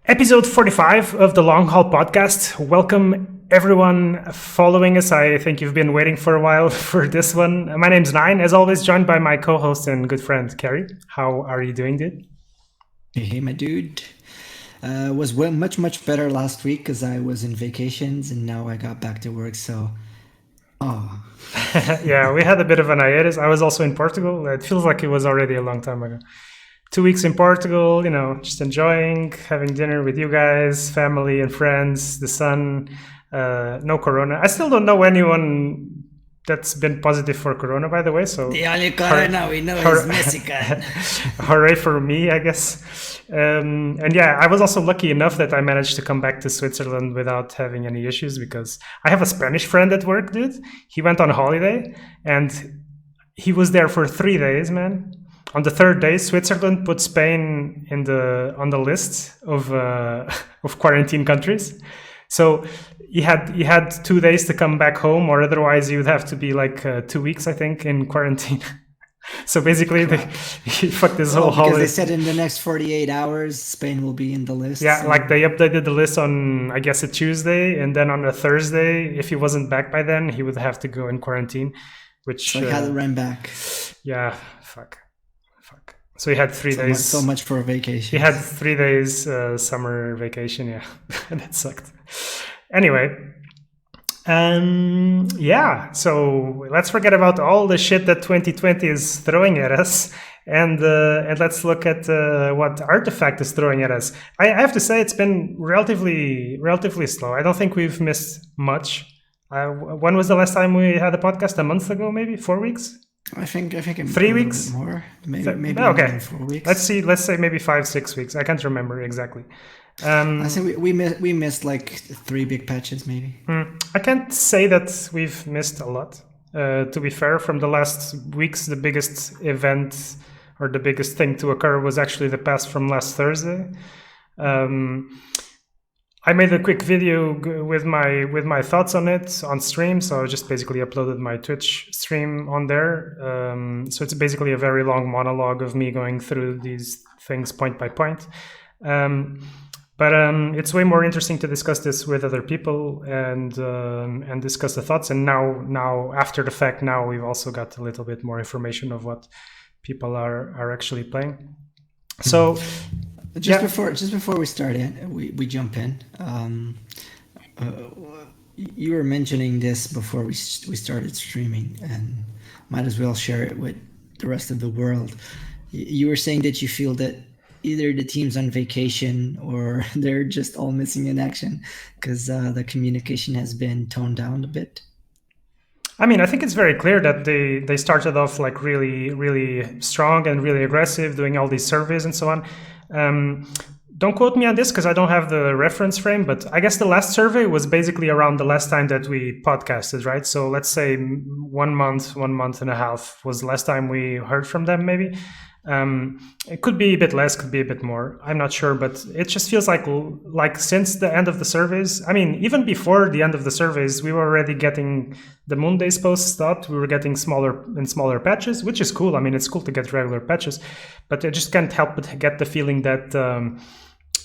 Episode 45 of the Long Haul Podcast. Welcome everyone following us. I think you've been waiting for a while for this one. My name's Nine, as always, joined by my co-host and good friend, Kerry. How are you doing, dude? Hey, my dude. Was much better last week because I was in vacations and now I got back to work. So, Yeah, we had a bit of an hiatus. I was also in Portugal. It feels like it was already a long time ago. 2 weeks in Portugal, just enjoying, having dinner with you guys, family and friends, the sun, no corona. I still don't know anyone that's been positive for corona, by the way. So the only corona we know is Mexican. Hooray for me, I guess. And yeah, I was also lucky enough that I managed to come back to Switzerland without having any issues because I have a Spanish friend at work, dude. He went on holiday and he was there for 3 days, man. On the third day, Switzerland put Spain on the list of quarantine countries. So he had 2 days to come back home, or otherwise you would have to be like 2 weeks, I think, in quarantine. So basically, he fucked this whole holiday. Because they said in the next 48 hours, Spain will be in the list. Yeah, so. Like they updated the list on, I guess, a Tuesday, and then on a Thursday, if he wasn't back by then, he would have to go in quarantine. Which so he had to run back. Yeah, fuck. So he had 3 days. So much for a vacation. He had 3 days summer vacation. Yeah, that sucked. Anyway, yeah. So let's forget about all the shit that 2020 is throwing at us, and let's look at what Artifact is throwing at us. I have to say it's been relatively slow. I don't think we've missed much. When was the last time we had a podcast? A month ago, maybe 4 weeks. I think 3 weeks more, maybe okay. 4 weeks. Let's say maybe 5-6 weeks. I can't remember exactly. I think we missed like 3 big patches maybe. I can't say that we've missed a lot. To be fair, from the last weeks, the biggest event or the biggest thing to occur was actually the patch from last Thursday. I made a quick video with my thoughts on it on stream, so I just basically uploaded my Twitch stream on there. So it's basically a very long monologue of me going through these things point by point. But it's way more interesting to discuss this with other people and discuss the thoughts. And now after the fact, now we've also got a little bit more information of what people are actually playing. So. Just before we start we jump in. You were mentioning this before we started streaming, and might as well share it with the rest of the world. You were saying that you feel that either the team's on vacation or they're just all missing in action because the communication has been toned down a bit. I mean, I think it's very clear that they started off like really, really strong and really aggressive, doing all these surveys and so on. Don't quote me on this because I don't have the reference frame, but I guess the last survey was basically around the last time that we podcasted, right? So let's say 1 month and a half was the last time we heard from them, maybe. It could be a bit less, could be a bit more. I'm not sure, but it just feels like since the end of the surveys, I mean, even before the end of the surveys, we were already getting the Mondays posts stopped. We were getting smaller patches, which is cool. I mean, it's cool to get regular patches, but I just can't help but get the feeling that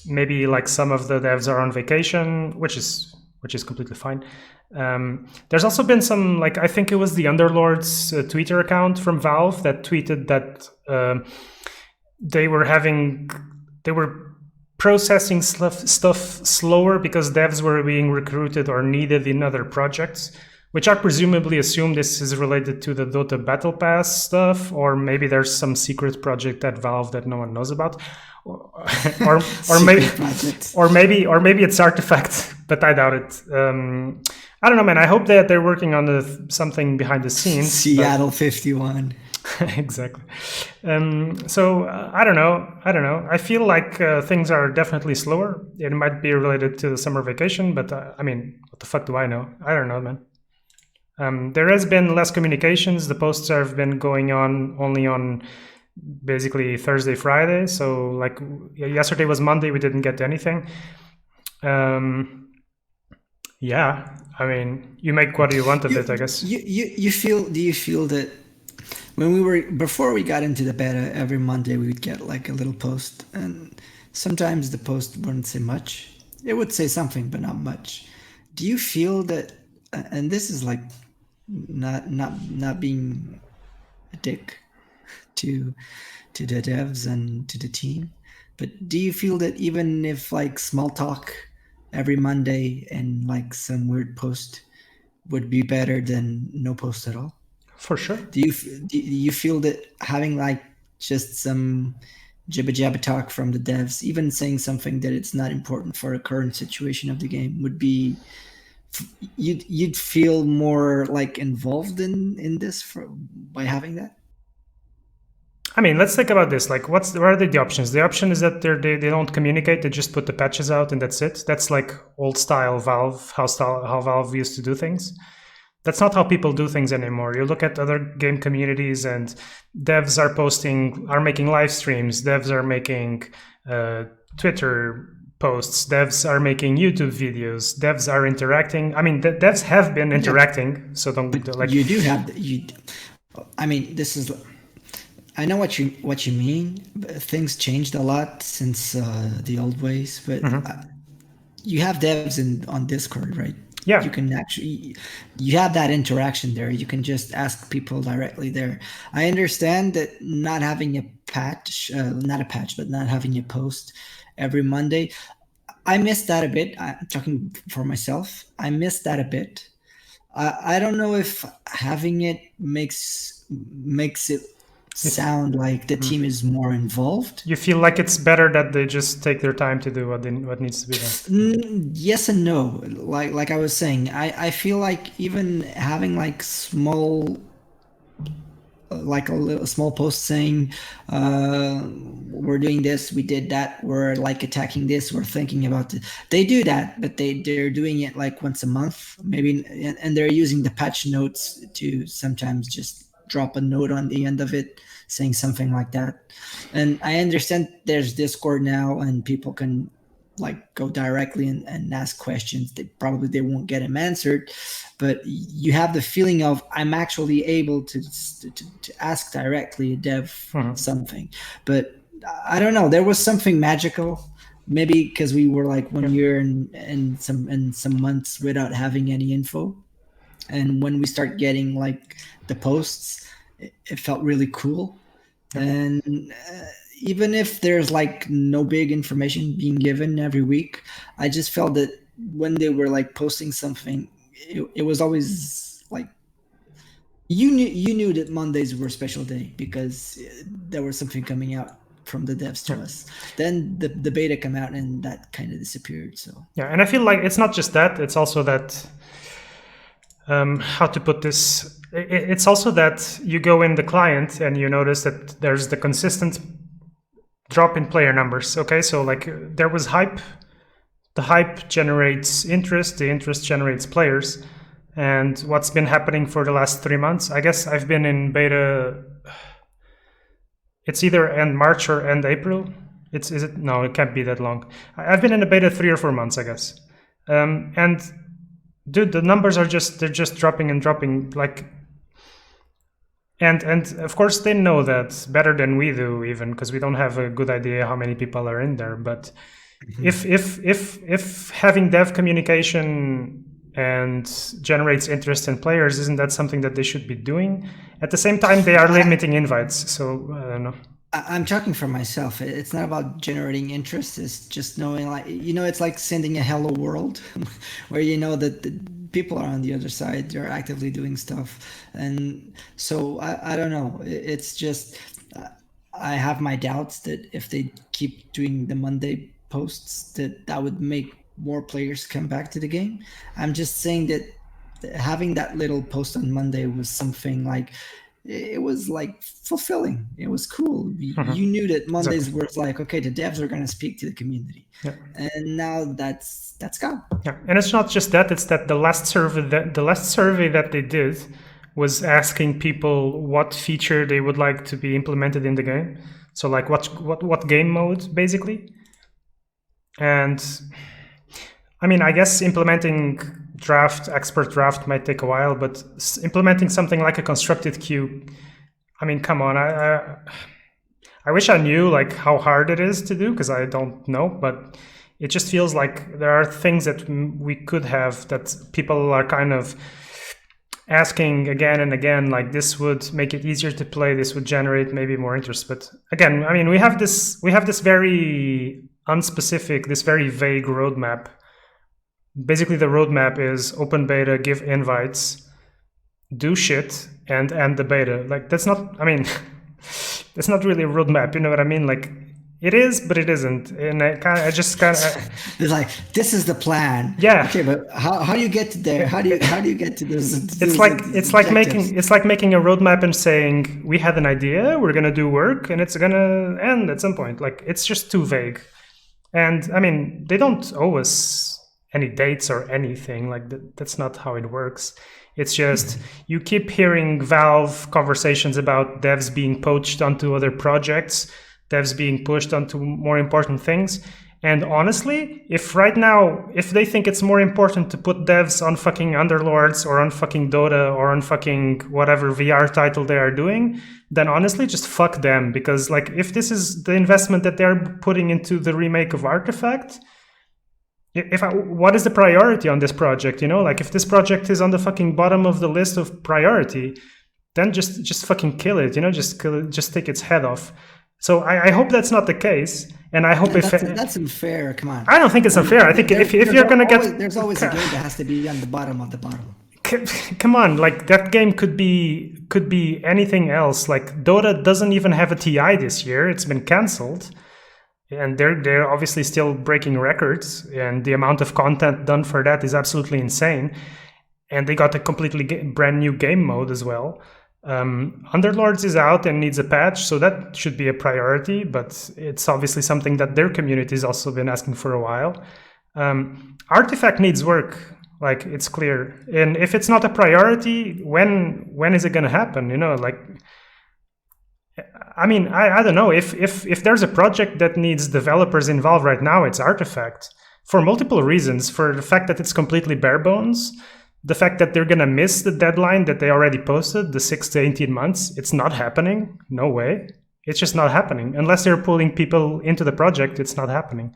maybe like some of the devs are on vacation, which is completely fine. There's also been some, like, I think it was the Underlords Twitter account from Valve that tweeted that they were processing stuff slower because devs were being recruited or needed in other projects, which I presumably assume this is related to the Dota Battle Pass stuff, or maybe there's some secret project at Valve that no one knows about, or maybe it's Artifact, but I doubt it. I don't know, man. I hope that they're working on something behind the scenes. Seattle 51. Exactly. So I don't know. I feel like things are definitely slower. It might be related to the summer vacation, but I mean, what the fuck do I know? I don't know, man. There has been less communications. The posts have been going on only on basically Thursday, Friday. So like yesterday was Monday. We didn't get anything. Yeah, I mean, you make what you want of it, I guess. Do you feel that before we got into the beta, every Monday we would get like a little post, and sometimes the post wouldn't say much. It would say something, but not much. Do you feel that? And this is like not being a dick to the devs and to the team, but do you feel that even if like small talk every Monday and like some weird post would be better than no post at all? For sure. Do you feel that having like just some jibba jabba talk from the devs, even saying something that it's not important for a current situation of the game, would be you'd feel more like involved in this by having that? I mean, let's think about this. Like, what are the options? The option is that they don't communicate. They just put the patches out and that's it. That's like old style Valve, how Valve used to do things. That's not how people do things anymore. You look at other game communities and devs are making live streams. Devs are making Twitter posts. Devs are making YouTube videos. Devs are interacting. I mean, devs have been interacting. So don't like you do have I mean, this is. I know what you mean. Things changed a lot since the old ways, but you have devs on Discord, right? Yeah. You can actually, you have that interaction there. You can just ask people directly there. I understand that not having a patch, but not having a post every Monday, I miss that a bit. I'm talking for myself. I miss that a bit. I don't know if having it makes it sound like the team is more involved. You feel like it's better that they just take their time to do what needs to be done? Yes and no. Like I was saying, I feel like even having like small, like a small post saying, we're doing this, we did that, we're like attacking this, we're thinking about it. They do that, but they're doing it like once a month, maybe, and they're using the patch notes to sometimes just drop a note on the end of it saying something like that. And I understand there's Discord now and people can like go directly and ask questions. They won't get them answered, but you have the feeling of I'm actually able to ask directly a dev something. But I don't know, there was something magical, maybe because we were like 1 year and some months without having any info. And when we start getting like the posts, it felt really cool. And even if there's like no big information being given every week, I just felt that when they were like posting something, it was always like you knew that Mondays were a special day because there was something coming out from the devs to us. Then the beta came out and that kind of disappeared. So yeah, and I feel like it's not just that; it's also that. How to put this? It's also that you go in the client and you notice that there's the consistent drop in player numbers. Okay, so like there was hype. The hype generates interest. The interest generates players. And what's been happening for the last 3 months? I guess I've been in beta. It's either end March or end April. Is it? No, it can't be that long. I've been in a beta 3 or 4 months, I guess. And dude, the numbers are they're just dropping and dropping, like, and of course they know that better than we do, even because we don't have a good idea how many people are in there. But if having dev communication and generates interest in players, isn't that something that they should be doing? At the same time, they are limiting invites, so I don't know. I'm talking for myself. It's not about generating interest. It's just knowing, like, it's like sending a hello world where you know that the people are on the other side. They're actively doing stuff. And so I don't know. It's just I have my doubts that if they keep doing the Monday posts, that would make more players come back to the game. I'm just saying that having that little post on Monday was something like, it was like fulfilling. It was cool. You knew that Mondays were like, okay, the devs are going to speak to the community, and now that's gone. Yeah, and it's not just that; it's that the last survey that they did was asking people what feature they would like to be implemented in the game. So like what game mode basically, and I mean, I guess implementing expert draft might take a while, but implementing something like a constructed queue, I mean, come on. I wish I knew like how hard it is to do, because I don't know, but it just feels like there are things that we could have that people are kind of asking again and again, like this would make it easier to play, this would generate maybe more interest. But again, I mean, we have this very unspecific, this very vague roadmap. Basically the roadmap is open beta, give invites, do shit, and end the beta. Like that's not, I mean, that's not really a roadmap, you know what I mean? Like it is, but it isn't. And I just kind of It's like, this is the plan. Yeah. Okay, but how do you get to there? How do you get to those? It's like making a roadmap and saying we had an idea, we're gonna do work, and it's gonna end at some point. Like it's just too vague. And I mean, they don't owe us any dates or anything. Like that's not how it works. It's just you keep hearing Valve conversations about devs being poached onto other projects, devs being pushed onto more important things. And honestly, if right now, if they think it's more important to put devs on fucking Underlords or on fucking Dota or on fucking whatever VR title they are doing, then honestly, just fuck them. Because like, if this is the investment that they're putting into the remake of Artifact, what is the priority on this project? You know, like if this project is on the fucking bottom of the list of priority, then just fucking kill it. You know, just kill it, just take its head off. So I hope that's not the case, and I hope that's unfair. Come on. I don't think it's unfair. I think if you're gonna get, there's always a game that has to be on the bottom of the bottom. Come on, like that game could be anything else. Like Dota doesn't even have a TI this year; it's been cancelled, and they're obviously still breaking records. And the amount of content done for that is absolutely insane. And they got a completely brand new game mode as well. Underlords is out and needs a patch, so that should be a priority, but it's obviously something that their community has also been asking for a while. Artifact needs work, like it's clear. And if it's not a priority, when is it going to happen? You know, like, I mean, I don't know. If there's a project that needs developers involved right now, it's Artifact, for multiple reasons. For the fact that it's completely bare bones, the fact that they're going to miss the deadline that they already posted, the 6 to 18 months, it's not happening. No way. It's just not happening. Unless they're pulling people into the project, it's not happening.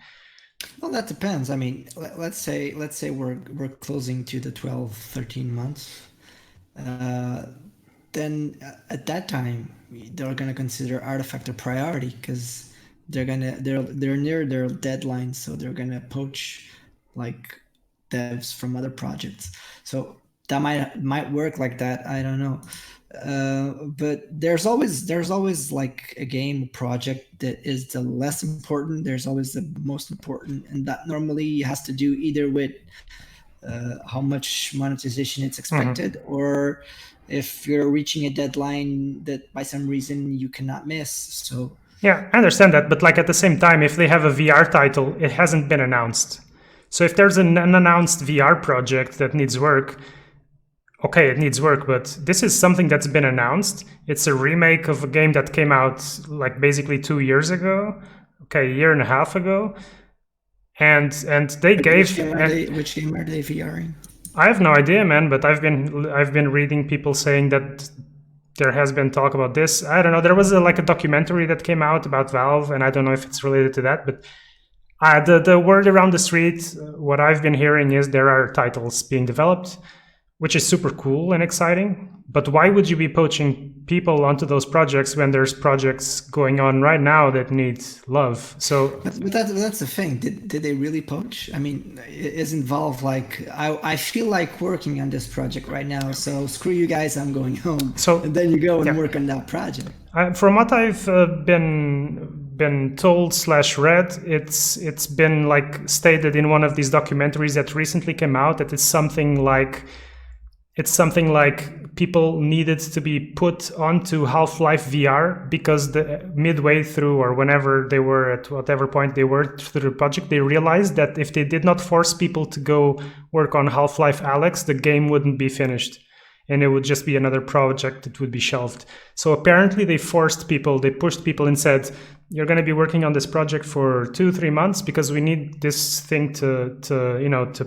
Well, that depends. I mean, let's say we're closing to the 12, 13 months. Then at that time, they're going to consider Artifact a priority because they're near their deadline, so they're going to poach like devs from other projects. So that might work like that. I don't know. But there's always like a game project that is the less important. There's always the most important, and that normally has to do either with how much monetization it's expected, or if you're reaching a deadline that by some reason you cannot miss. So yeah, I understand that, but like at the same time, if they have a VR title, it hasn't been announced. So if there's an unannounced VR project that needs work, okay, it needs work, but this is something that's been announced. It's a remake of a game that came out like basically 2 years ago, okay, a year and a half ago. And they gave... Which game are they VRing? I have no idea, man, but I've been reading people saying that there has been talk about this. I don't know, there was a documentary that came out about Valve, and I don't know if it's related to that, but the word around the street, what I've been hearing is there are titles being developed, which is super cool and exciting. But why would you be poaching people onto those projects when there's projects going on right now that need love? So, but that's the thing. Did they really poach? I mean, isn't Valve like, I feel like working on this project right now, so screw you guys, I'm going home. So and then you go and work on that project. From what I've been told / read, it's been like stated in one of these documentaries that recently came out that it's something like people needed to be put onto Half-Life VR because the midway through, or whenever they were at whatever point they were through the project, they realized that if they did not force people to go work on Half-Life Alyx, the game wouldn't be finished. And it would just be another project that would be shelved. So apparently they pushed people and said, you're going to be working on this project for 2-3 months because we need this thing to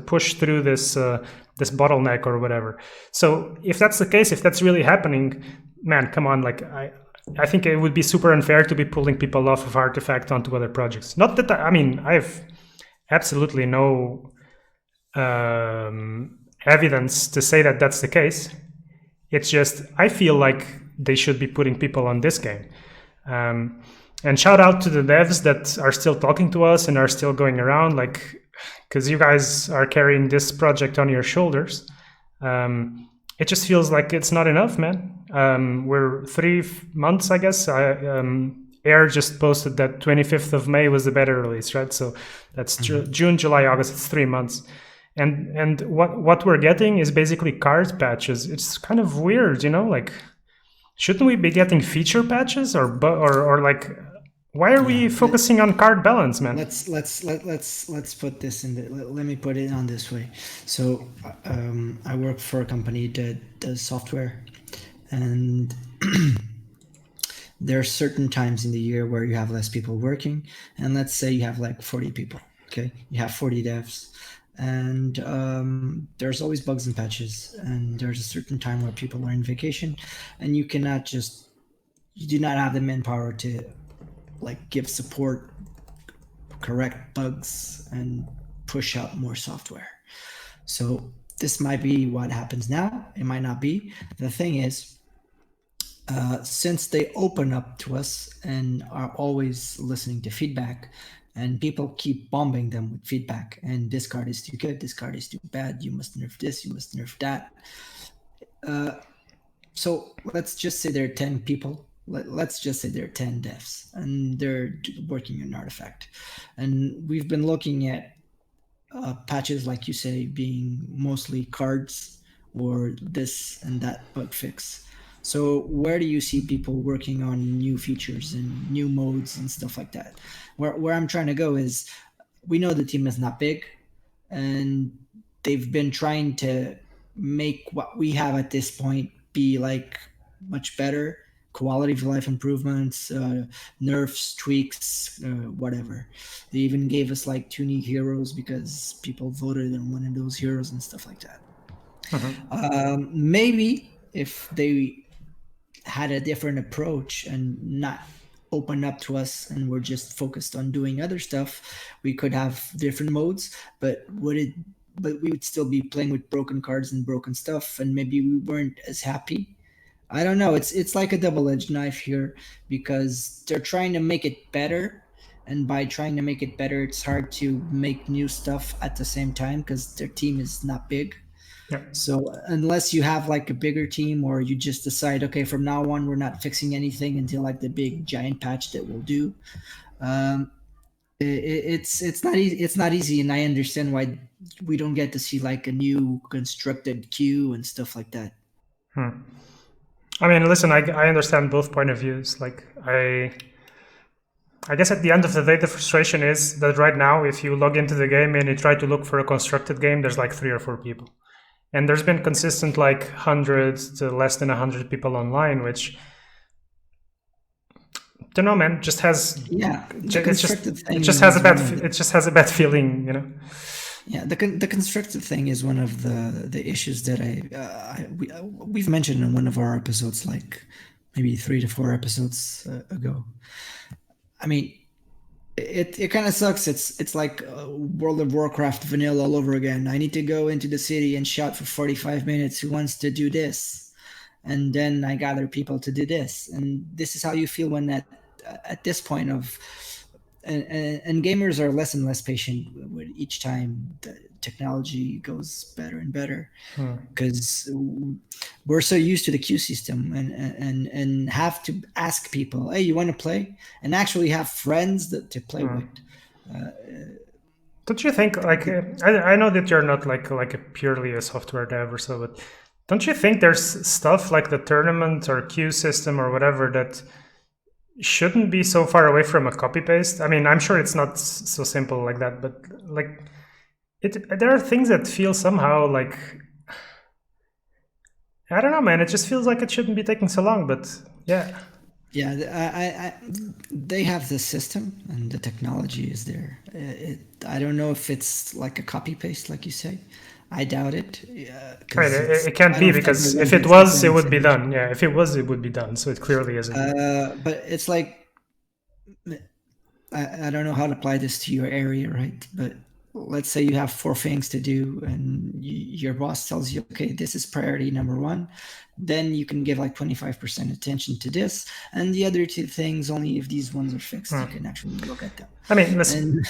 push through this bottleneck or whatever. So if that's the case, if that's really happening, man, come on, like I think it would be super unfair to be pulling people off of Artifact onto other projects. Not that I mean, I have absolutely no evidence to say that that's the case. It's just I feel like they should be putting people on this game. And shout out to the devs that are still talking to us and are still going around, like, because you guys are carrying this project on your shoulders. It just feels like it's not enough, man. We're 3 months, I guess. Air just posted that 25th of May was the beta release, right? So that's June, July, August. It's 3 months. And what we're getting is basically card patches. It's kind of weird, you know, like, shouldn't we be getting feature patches or like, why are we focusing on card balance, man? Let's put this in let me put it on this way. So I work for a company that does software, and there are certain times in the year where you have less people working, and let's say you have like 40 people. Okay, you have 40 devs, and there's always bugs and patches, and there's a certain time where people are in vacation, and you do not have the manpower to like give support, correct bugs, and push out more software. So this might be what happens now. It might not be. The thing is, since they open up to us and are always listening to feedback, and people keep bombing them with feedback, and this card is too good, this card is too bad, you must nerf this, you must nerf that. So let's just say there are 10 people. Let's just say there are 10 devs, and they're working on Artifact. And we've been looking at patches, like you say, being mostly cards or this and that bug fix. So where do you see people working on new features and new modes and stuff like that? Where I'm trying to go is, we know the team is not big, and they've been trying to make what we have at this point be like much better, quality of life improvements, nerfs, tweaks, whatever. They even gave us like 2 new heroes because people voted on one of those heroes and stuff like that. Maybe if they had a different approach and not open up to us and we're just focused on doing other stuff, we could have different modes, but we would still be playing with broken cards and broken stuff, and maybe we weren't as happy. I don't know. It's like a double-edged knife here, because they're trying to make it better, and by trying to make it better, it's hard to make new stuff at the same time because their team is not big. Yeah. So unless you have like a bigger team, or you just decide, okay, from now on we're not fixing anything until like the big giant patch that we'll do, it's not easy. It's not easy, and I understand why we don't get to see like a new constructed queue and stuff like that. I mean, listen, I understand both point of views. Like, I guess at the end of the day, the frustration is that right now, if you log into the game and you try to look for a constructed game, there's like 3 or 4 people. And there's been consistent like 100 to less than 100 people online, which, don't know, man, just has it just has a bad feeling, you know. Yeah, the constructive thing is one of the issues that we've mentioned in one of our episodes, like maybe 3 to 4 episodes ago. I mean, it kind of sucks. It's like World of Warcraft vanilla all over again. I need to go into the city and shout for 45 minutes who wants to do this, and then I gather people to do this, and this is how you feel when at this point of. And gamers are less and less patient with each time the technology goes better and better, because we're so used to the queue system and have to ask people, hey, you want to play, and actually have friends to play with. Don't you think, like, I know that you're not like a purely a software dev or so, but don't you think there's stuff like the tournament or queue system or whatever that shouldn't be so far away from a copy paste? I mean, I'm sure it's not so simple like that, but like there are things that feel somehow like, I don't know, man, it just feels like it shouldn't be taking so long, but yeah. Yeah, they have the system and the technology is there. I don't know if it's like a copy paste, like you say. I doubt it Right, because it's. it can't I be don't think because if everyone it has was, it different would be information. done. Yeah, if it was, it would be done. So it clearly isn't. But it's like I don't know how to apply this to your area, right? But let's say you have four things to do, and your boss tells you, okay, this is priority number one. Then you can give like 25% attention to this, and the other two things only if these ones are fixed, you can actually look at them. I mean, listen, And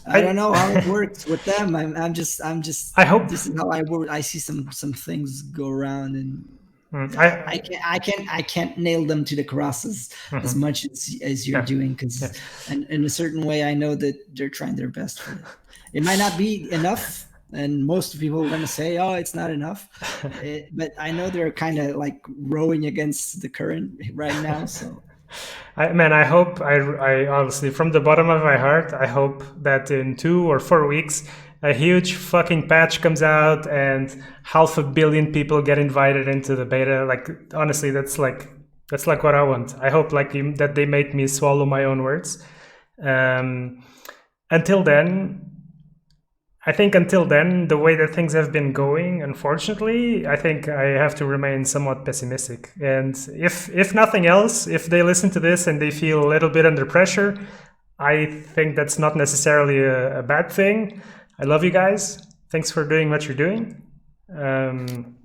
I don't I know how it works with them. I'm just. I hope This is how I work. I see some things go around, and I I can't nail them to the cross as much as you're yeah doing yeah. because and in a certain way I know that they're trying their best for it. It might not be enough, and most people are going to say, "Oh, it's not enough," but I know they're kind of like rowing against the current right now. So I hope I honestly, from the bottom of my heart, I hope that in 2 or 4 weeks, a huge fucking patch comes out and 500 million people get invited into the beta. Like honestly, that's like what I want. I hope like that they make me swallow my own words. Um, until then, I think until then, the way that things have been going, unfortunately, I think I have to remain somewhat pessimistic. And if nothing else, if they listen to this and they feel a little bit under pressure, I think that's not necessarily a bad thing. I love you guys. Thanks for doing what you're doing. Um,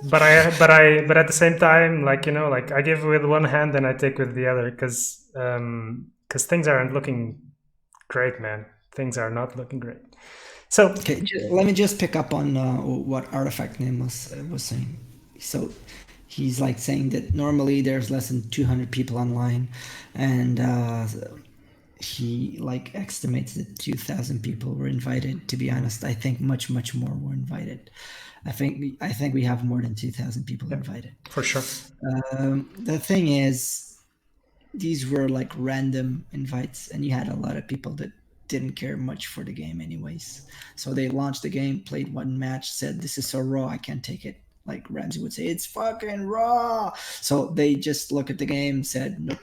but at the same time, like like I give with one hand and I take with the other because things aren't looking great, man. Things are not looking great. So okay, let me just pick up on what Artifact Name was saying. So he's like saying that normally there's less than 200 people online, and he like estimates that 2,000 people were invited. To be honest, I think much more were invited. I think we have more than 2,000 people invited. for sure. The thing is, these were like random invites, and you had a lot of people that didn't care much for the game anyways. So they launched the game, played one match, said, "This is so raw, I can't take it." Like Ramsey would say, "It's fucking raw." So they just looked at the game, said, "Nope,"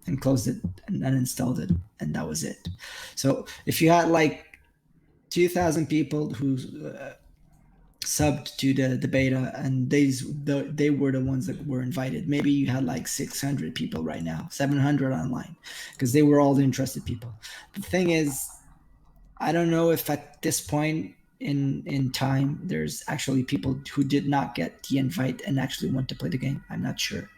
and closed it and uninstalled it, and that was it. So if you had like 2,000 people who subbed to the beta, and they were the ones that were invited, maybe you had like 600 people right now, 700 online, because they were all the interested people. The thing is, I don't know if at this point in time there's actually people who did not get the invite and actually want to play the game. I'm not sure.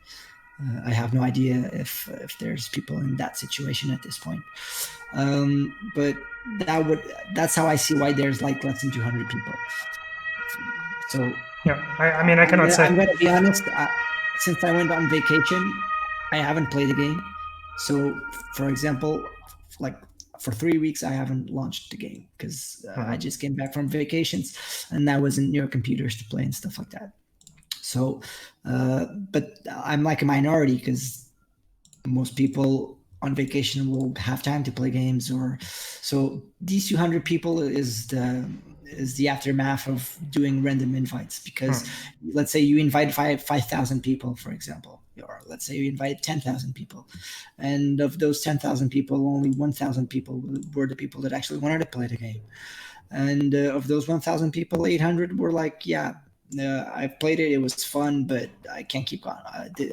I have no idea if there's people in that situation at this point. But that's how I see why there's like less than 200 people. So Yeah, I mean, I cannot I'm say. gonna be honest. Since I went on vacation, I haven't played a game. So, for example, like for 3 weeks, I haven't launched the game because I just came back from vacations, and I wasn't near computers to play and stuff like that. So, but I'm like a minority because most people on vacation will have time to play games. Or so these 200 people is the aftermath of doing random invites, because let's say you invite 5,000 people, for example, or let's say you invite 10,000 people, and of those 10,000 people, only 1,000 people were the people that actually wanted to play the game. And of those 1,000 people, 800 were like, yeah, I played it. It was fun, but I can't keep going.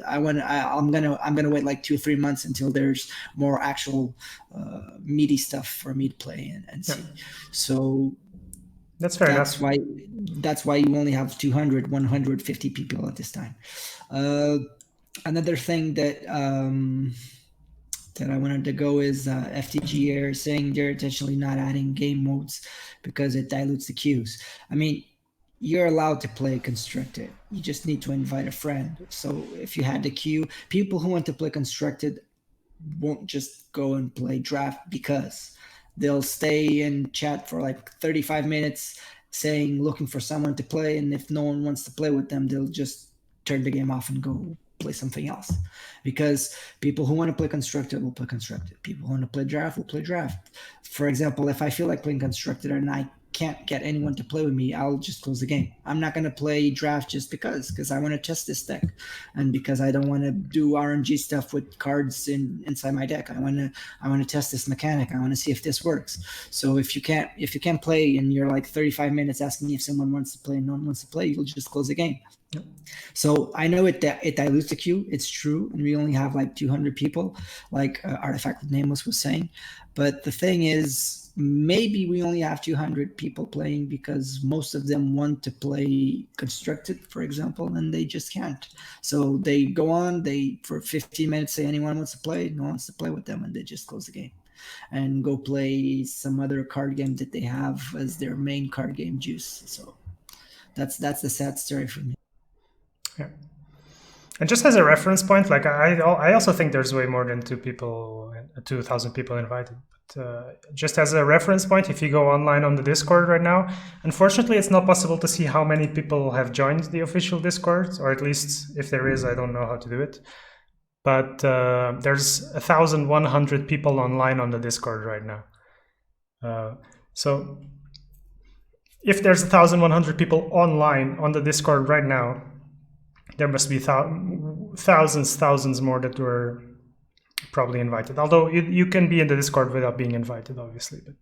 I'm gonna wait like 2 or 3 months until there's more actual meaty stuff for me to play and see. So That's fair enough. that's why you only have 200, 150 people at this time. Another thing that I wanted to go is FTG Air saying they're intentionally not adding game modes because it dilutes the queues. I mean, you're allowed to play constructed. You just need to invite a friend. So if you had the queue, people who want to play constructed won't just go and play draft, because they'll stay and chat for like 35 minutes saying, looking for someone to play. And if no one wants to play with them, they'll just turn the game off and go play something else. Because people who want to play constructed will play constructed. People who want to play draft will play draft. For example, if I feel like playing constructed and I can't get anyone to play with me, I'll just close the game. I'm not going to play draft just because I want to test this deck, and because I don't want to do RNG stuff with cards inside my deck. I want to test this mechanic. I want to see if this works. So if you can't play and you're like 35 minutes asking me if someone wants to play and no one wants to play, you'll just close the game. Yep. So I know it dilutes the queue. It's true, and we only have like 200 people, like Artifact with Nameless was saying. But the thing is, maybe we only have 200 people playing because most of them want to play Constructed, for example, and they just can't. So they go on, they for 15 minutes say anyone wants to play, no one wants to play with them, and they just close the game and go play some other card game that they have as their main card game juice. So that's the sad story for me. Yeah. And just as a reference point, like I also think there's way more than 2,000 people invited. But just as a reference point, if you go online on the Discord right now, unfortunately, it's not possible to see how many people have joined the official Discord, or at least if there is, I don't know how to do it. But there's 1,100 people online on the Discord right now. So if there's 1,100 people online on the Discord right now, there must be thousands more that were probably invited. Although you can be in the Discord without being invited, obviously. But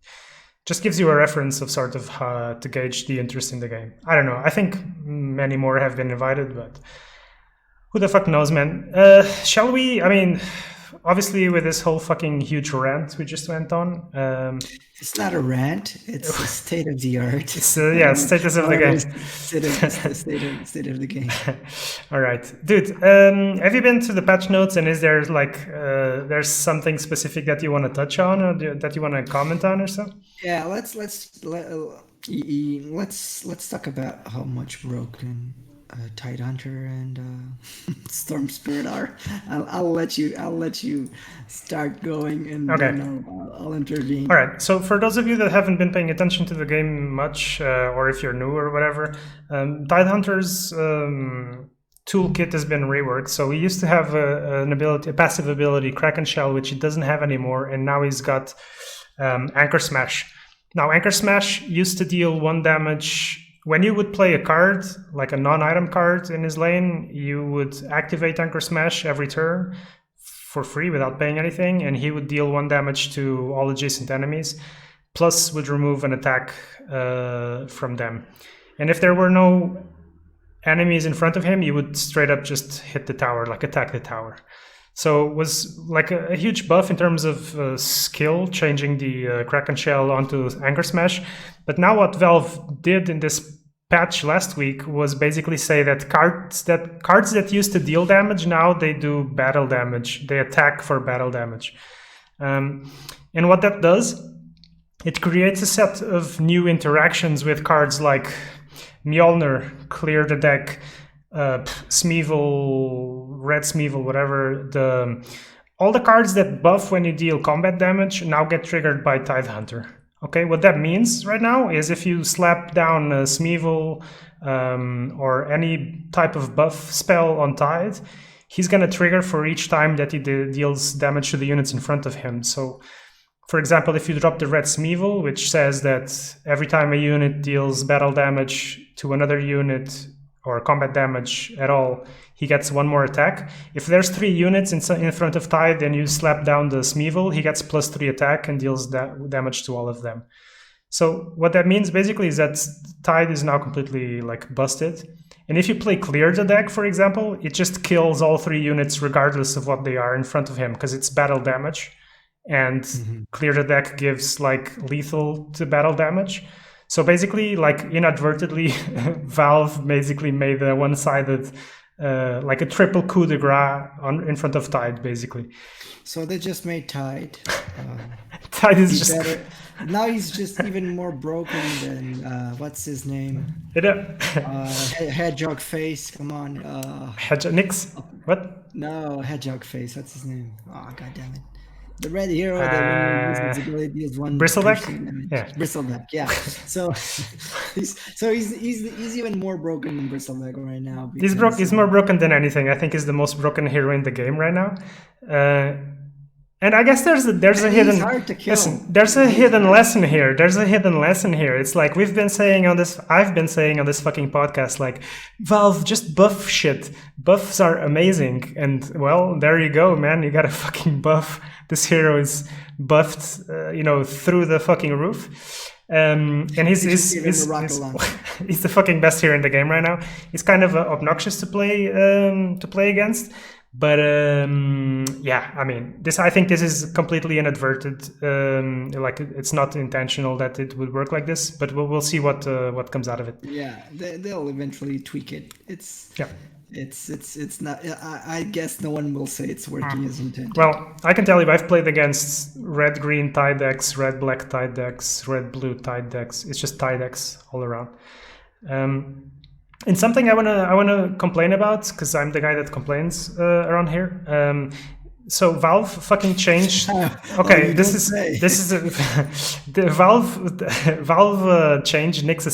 just gives you a reference of sort of to gauge the interest in the game. I don't know. I think many more have been invited, but who the fuck knows, man? Shall we? I mean, obviously with this whole fucking huge rant we just went on. It's not a rant. It's a state of the art. It's status of the game. State of the game. All right, dude. Have you been to the patch notes? And is there like there's something specific that you want to touch on, or that you want to comment on, or so? Yeah, let's talk about how much broken Tidehunter and Storm Spirit are. I'll let you start going, and okay. Then I'll intervene. All right. So for those of you that haven't been paying attention to the game much, or if you're new or whatever, Tidehunter's toolkit has been reworked. So he used to have a passive ability, Kraken Shell, which he doesn't have anymore, and now he's got Anchor Smash. Now Anchor Smash used to deal 1 damage. When you would play a card, like a non-item card in his lane, you would activate Anchor Smash every turn for free without paying anything, and he would deal 1 damage to all adjacent enemies, plus would remove an attack from them. And if there were no enemies in front of him, you would straight up just hit the tower, like attack the tower. So it was like a huge buff in terms of skill, changing the Kraken Shell onto Anchor Smash. But now what Valve did in this patch last week was basically say that cards that used to deal damage, now they do battle damage. They attack for battle damage. And what that does, it creates a set of new interactions with cards like Mjolnir, Clear the Deck, Smeevil, Red Smeevil, whatever. All the cards that buff when you deal combat damage now get triggered by Tidehunter. Okay, what that means right now is if you slap down Smeevil or any type of buff spell on Tide, he's going to trigger for each time that he deals damage to the units in front of him. So, for example, if you drop the Red Smeevil, which says that every time a unit deals battle damage to another unit or combat damage at all, he gets 1 more attack. If there's 3 units in front of Tide and you slap down the Smeevil, he gets +3 attack and deals damage to all of them. So what that means basically is that Tide is now completely like busted. And if you play Clear the Deck, for example, it just kills all 3 units regardless of what they are in front of him, because it's battle damage. And Clear the Deck gives like lethal to battle damage. So basically, like inadvertently, Valve basically made a one-sided, like a triple coup de grace in front of Tide, basically. So they just made Tide. Tide is just better. Now he's just even more broken than what's his name? Hedgehog Face. Come on. Hedgehog Nix. What? No, Hedgehog Face. What's his name? Oh, god damn it. The red hero that when you use his ability deals 1 Bristleback? Yeah. Bristleback, yeah. So he's even more broken than Bristleback right now. He's more broken than anything. I think he's the most broken hero in the game right now. And I guess there's a And he's hidden hard to kill. listen. There's a He's hidden hard. lesson here. There's a hidden lesson here. It's like we've been saying on this. I've been saying on this fucking podcast, like Valve just buff shit. Buffs are amazing, and well, there you go, man. You got a fucking buff. This hero is buffed, through the fucking roof. And They just gave him a rocket launcher. he's the fucking best hero in the game right now. He's kind of obnoxious to play against. But yeah, I mean, I think this is completely inadvertent. Like it's not intentional that it would work like this. But we'll see what comes out of it. Yeah, they'll eventually tweak it. Yeah. It's not. I guess no one will say it's working as intended. Well, I can tell you, I've played against red-green tide decks, red-black tide decks, red-blue tide decks. It's just tide decks all around. And something I wanna complain about, because I'm the guy that complains around here. So Valve fucking changed. Okay, you this don't say. is the Valve changed Nyx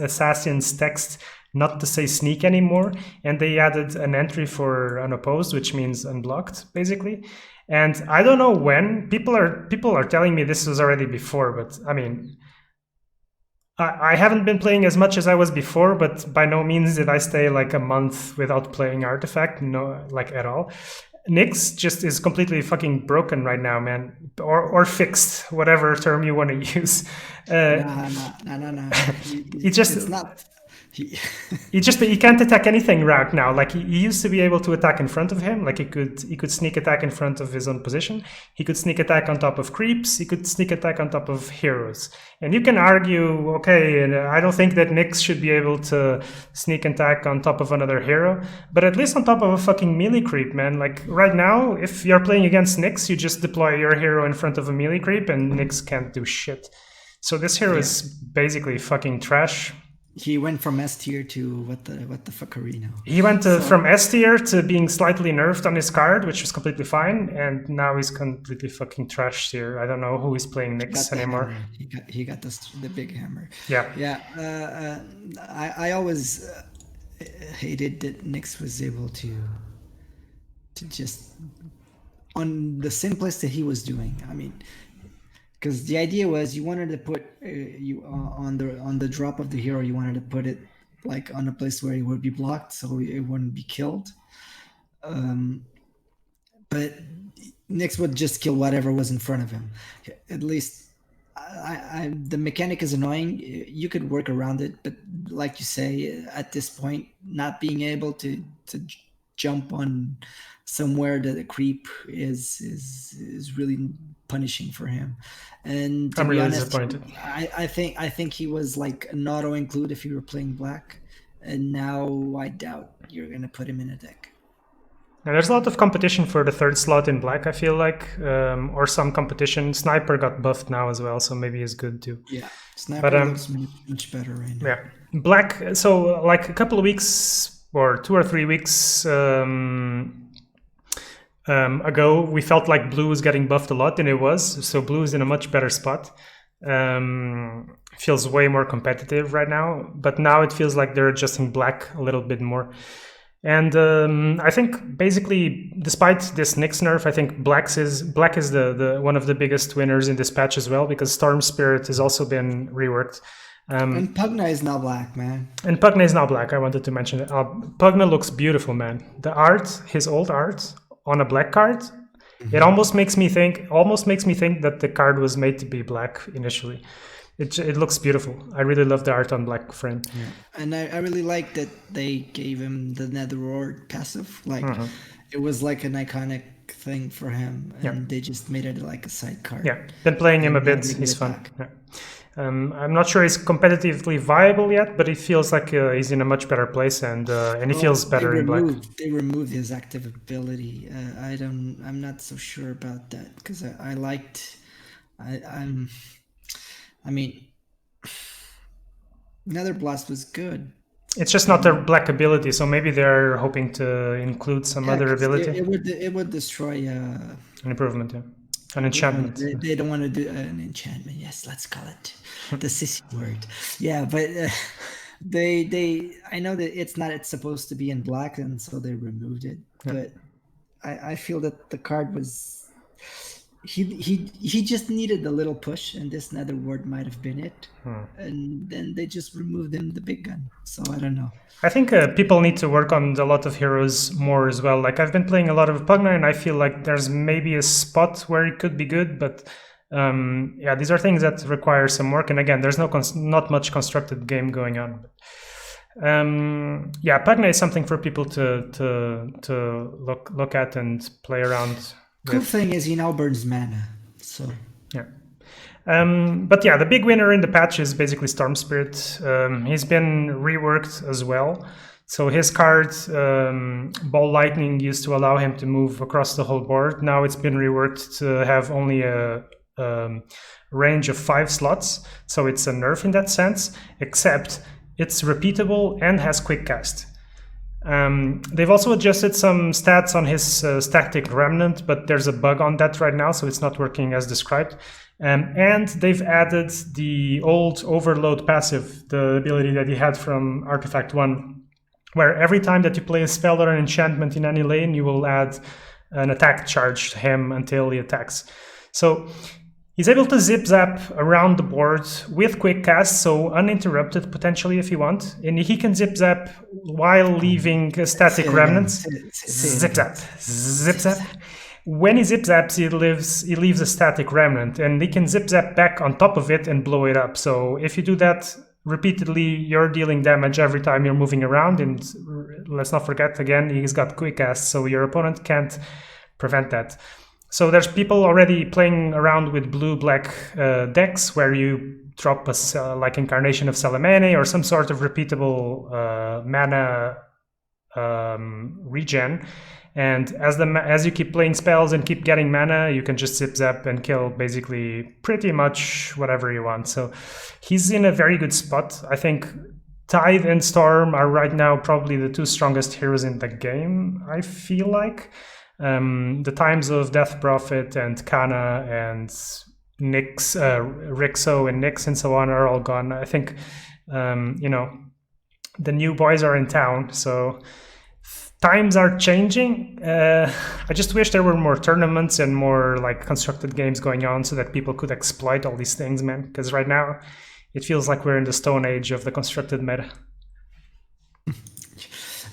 Assassin's text not to say sneak anymore, and they added an entry for unopposed, which means unblocked, basically. And I don't know when people are telling me this was already before, but I mean, I haven't been playing as much as I was before, but by no means did I stay like a month without playing Artifact, no, like at all. Nyx just is completely fucking broken right now, man, or fixed, whatever term you want to use. No. He just It's not. he can't attack anything right now. Like he used to be able to attack in front of him. Like he could sneak attack in front of his own position. He could sneak attack on top of creeps. He could sneak attack on top of heroes. And you can argue, okay, and I don't think that Nyx should be able to sneak attack on top of another hero, but at least on top of a fucking melee creep, man. Like right now, if you're playing against Nyx, you just deploy your hero in front of a melee creep, and Nyx can't do shit. So this hero is basically fucking trash. He went from S tier to what the fuckerino. He went from S tier to being slightly nerfed on his card, which was completely fine, and now he's completely fucking trash tier. I don't know who is playing Nyx anymore. He got the big hammer. Yeah. I always hated that Nyx was able to just on the simplest that he was doing. I mean, because the idea was you wanted to put you on the drop of the hero, you wanted to put it like on a place where it would be blocked so it wouldn't be killed. But Nyx would just kill whatever was in front of him. At least the mechanic is annoying. You could work around it, but like you say, at this point, not being able to jump on somewhere that a creep is really punishing for him. And to I'm be really honest, disappointed. I think he was like an auto include if you were playing black, and now I doubt you're gonna put him in a deck. And there's a lot of competition for the third slot in black, I feel like, or some competition. Sniper got buffed now as well, so maybe it's good too. Yeah, Sniper looks much better right now. Yeah, black. So like a couple of weeks or 2 or 3 weeks ago, we felt like blue was getting buffed a lot, and it was. So blue is in a much better spot. Feels way more competitive right now, but now it feels like they're adjusting black a little bit more. And I think basically, despite this Nyx nerf, I think black is the one of the biggest winners in this patch as well, because Storm Spirit has also been reworked. And Pugna is now black, man. And Pugna is now black. I wanted to mention it. Pugna looks beautiful, man. The art, his old art on a black card, it almost makes me think that the card was made to be black initially. It looks beautiful. I really love the art on black frame. Yeah. And I really like that they gave him the Netherlord passive. Like it was like an iconic thing for him, and they just made it like a side card. Yeah, been playing him a bit. He's fun. Yeah. I'm not sure he's competitively viable yet, but it feels like he's in a much better place, and he feels better in black. They removed his active ability. I'm not so sure about that, because I mean, Nether Blast was good. It's just not their black ability, so maybe they're hoping to include some other ability. It would destroy an improvement, an enchantment. They don't want to do an enchantment. Yes, let's call it the sissy word. Yeah, but I know that it's supposed to be in black, and so they removed it. Yeah. But I feel that the card was He just needed a little push, and this nether ward might have been it. And then they just removed him the big gun. So I don't know. I think people need to work on a lot of heroes more as well. Like I've been playing a lot of Pugna, and I feel like there's maybe a spot where it could be good, but yeah, these are things that require some work. And again, there's not much constructed game going on. Yeah, Pugna is something for people to look at and play around. Cool thing is he now burns mana, so yeah. But yeah, the big winner in the patch is basically Storm Spirit. He's been reworked as well. So his card, Ball Lightning, used to allow him to move across the whole board. Now it's been reworked to have only a range of 5 slots. So it's a nerf in that sense, except it's repeatable and has quick cast. They've also adjusted some stats on his static remnant, but there's a bug on that right now, so it's not working as described. And they've added the old overload passive, the ability that he had from Artifact 1, where every time that you play a spell or an enchantment in any lane, you will add an attack charge to him until he attacks. So he's able to zip zap around the board with quick cast, so uninterrupted potentially if you want. And he can zip zap while leaving static remnants. Zip zap. Zip zap. When he zip zaps, he leaves a static remnant, and he can zip zap back on top of it and blow it up. So if you do that repeatedly, you're dealing damage every time you're moving around. And let's not forget, again, he's got quick cast, so your opponent can't prevent that. So there's people already playing around with blue-black decks where you drop a like Incarnation of Salamene or some sort of repeatable mana regen. And as you keep playing spells and keep getting mana, you can just zip zap and kill basically pretty much whatever you want. So he's in a very good spot. I think Tithe and Storm are right now probably the 2 strongest heroes in the game, I feel like. The times of Death Prophet and Kana and Nyx, Rixo and Nyx and so on are all gone. I think, the new boys are in town, so times are changing. I just wish there were more tournaments and more like constructed games going on so that people could exploit all these things, man. Because right now, it feels like we're in the stone age of the constructed meta.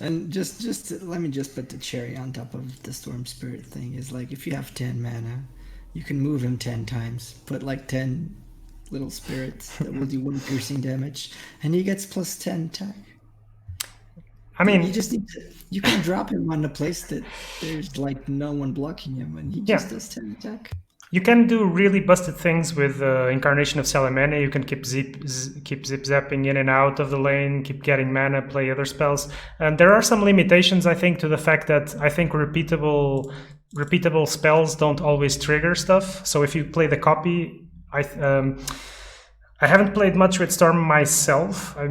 And just let me just put the cherry on top of the Storm Spirit thing. Is like if you have 10 mana, you can move him 10 times. Put like 10 little spirits that will do 1 piercing damage, and he gets plus 10 attack. I mean, you just need to, you can drop him on a place that there's like no one blocking him, and he just does 10 attack. You can do really busted things with Incarnation of Salamene. You can keep zip zapping in and out of the lane, keep getting mana, play other spells. And there are some limitations, I think, to the fact that I think repeatable spells don't always trigger stuff. So if you play the copy, I haven't played much with Storm myself. I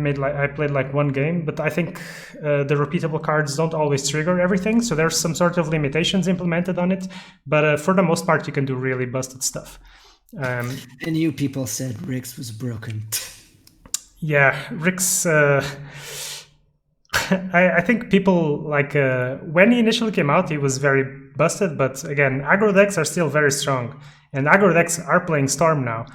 played like 1 game, but I think the repeatable cards don't always trigger everything. So there's some sort of limitations implemented on it. But for the most part, you can do really busted stuff. And you people said Rix was broken. Yeah, Rix. I think people like when he initially came out, he was very busted. But again, aggro decks are still very strong, and aggro decks are playing Storm now.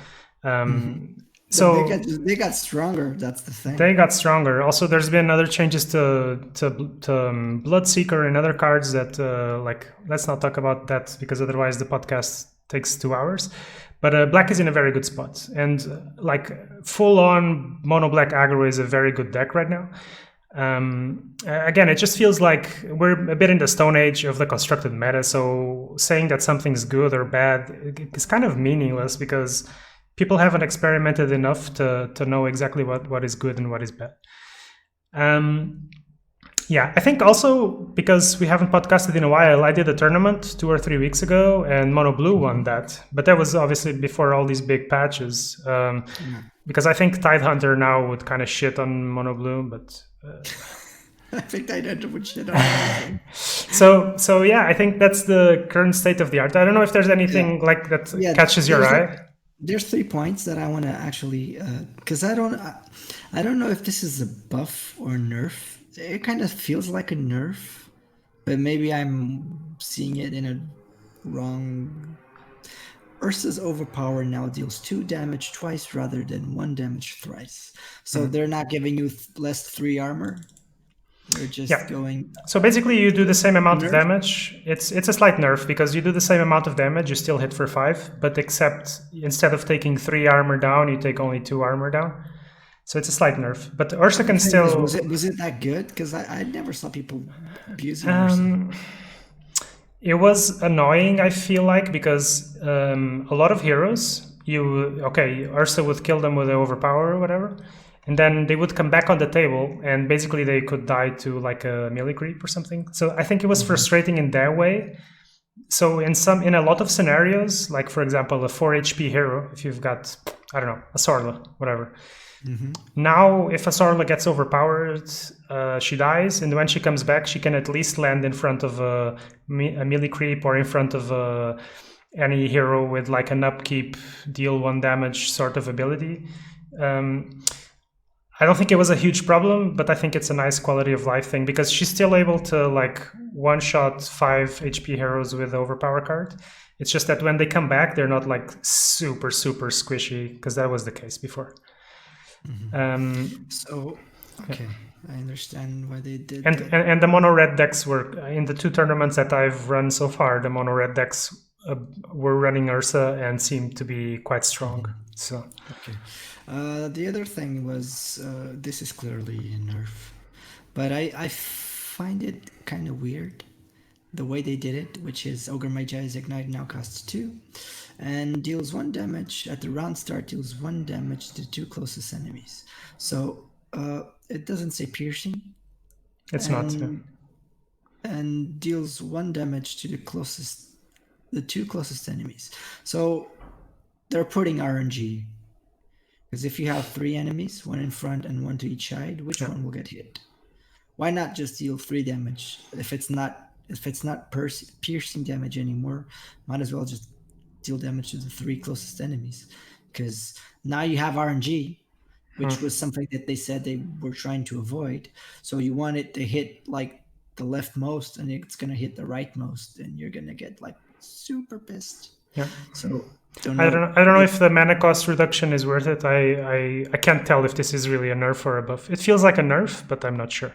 So they got stronger. That's the thing. They got stronger. Also, there's been other changes to Bloodseeker and other cards that like let's not talk about that because otherwise the podcast takes 2 hours. But Black is in a very good spot, and like full on mono black aggro is a very good deck right now. Again, it just feels like we're a bit in the stone age of the constructed meta. So saying that something's good or bad is kind of meaningless because people haven't experimented enough to know exactly what is good and what is bad. Yeah, I think also because we haven't podcasted in a while, I did a tournament 2 or 3 weeks ago and Mono Blue won that. But that was obviously before all these big patches. Because I think Tidehunter now would kind of shit on Mono Blue, but... I think Tidehunter would shit on everything. So yeah, I think that's the current state of the art. I don't know if there's anything like that catches your eye. There's 3 points that I want to actually, because I don't know if this is a buff or nerf. It kind of feels like a nerf, but maybe I'm seeing it in a wrong Ursa's overpower now deals 2 damage twice rather than 1 damage thrice. So they're not giving you less 3 armor. They're just going. So basically, you do the same amount of Nerf? damage. It's a slight nerf because you do the same amount of damage. You still hit for 5, but except instead of taking 3 armor down, you take only 2 armor down. So it's a slight nerf. But Ursa can still. Was it that good? Because I never saw people abusing Ursa. It was annoying, I feel like, because a lot of heroes, Ursa would kill them with the overpower or whatever, and then they would come back on the table, and basically they could die to like a melee creep or something. So I think it was frustrating in that way. So in a lot of scenarios, like for example, a 4 HP hero, if you've got, I don't know, a Sorla, whatever. Now, if a Sorla gets overpowered, she dies, and when she comes back, she can at least land in front of a melee creep or in front of any hero with like an upkeep, deal 1 damage sort of ability. I don't think it was a huge problem, but I think it's a nice quality of life thing because she's still able to like one-shot 5 HP heroes with the overpower card. It's just that when they come back, they're not like super squishy, because that was the case before. So, okay, I understand why they did And that. and the mono red decks were in the 2 tournaments that I've run so far. The mono red decks were running Ursa and seemed to be quite strong. So Okay. The other thing was this is clearly a nerf, but I find it kind of weird the way they did it, which is Ogre Magi's Ignite now costs 2 and deals 1 damage at the round start, deals 1 damage to 2 closest enemies. So it doesn't say piercing. it's not. And deals 1 damage to the 2 closest enemies. So they're putting RNG. Because if you have 3 enemies, 1 in front and 1 to each side, which one will get hit? Why not just deal 3 damage? If it's not piercing damage anymore, might as well just deal damage to the 3 closest enemies. Because now you have RNG, which was something that they said they were trying to avoid. So you want it to hit like the leftmost, and it's gonna hit the rightmost, and you're gonna get like super pissed. Yeah. So I don't know if the mana cost reduction is worth it. I can't tell if this is really a nerf or a buff. It feels like a nerf, but I'm not sure.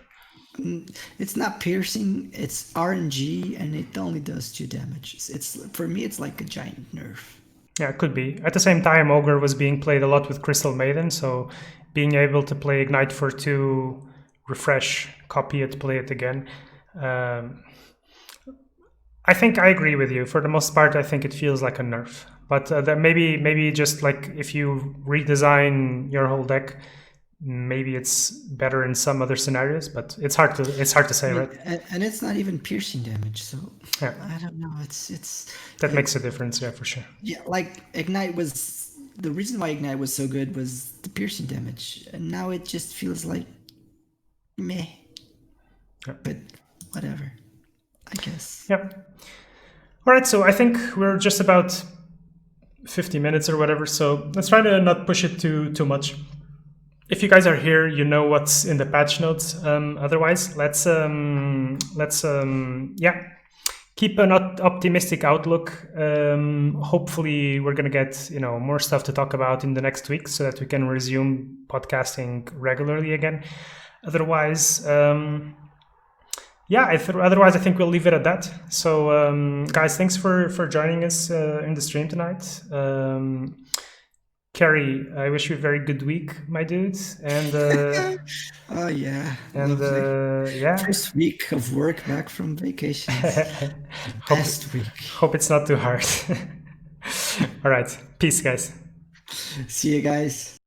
It's not piercing, it's RNG, and it only does 2 damage. It's for me, it's like a giant nerf. Yeah, it could be. At the same time, Ogre was being played a lot with Crystal Maiden, so being able to play Ignite for 2, refresh, copy it, play it again. I think I agree with you. For the most part, I think it feels like a nerf. But that maybe just like if you redesign your whole deck, maybe it's better in some other scenarios. But it's hard to say, right? And it's not even piercing damage, so Yeah. I don't know. It's That makes a difference, yeah, for sure. yeah. Like Ignite was the reason why Ignite was so good was the piercing damage, and now it just feels like meh. Yeah. But whatever, I guess. Yep. All right, so I think we're just about 50 minutes or whatever, so let's try to not push it too much. If you guys are here, you know what's in the patch notes. Otherwise, let's keep an optimistic outlook. Hopefully, we're gonna get more stuff to talk about in the next week, so that we can resume podcasting regularly again. Otherwise, otherwise I think we'll leave it at that. So, guys, thanks for joining us in the stream tonight. Kerry, I wish you a very good week, my dude. And oh yeah, and first week of work back from vacation. Best week. Hope it's not too hard. All right, peace, guys. See you guys.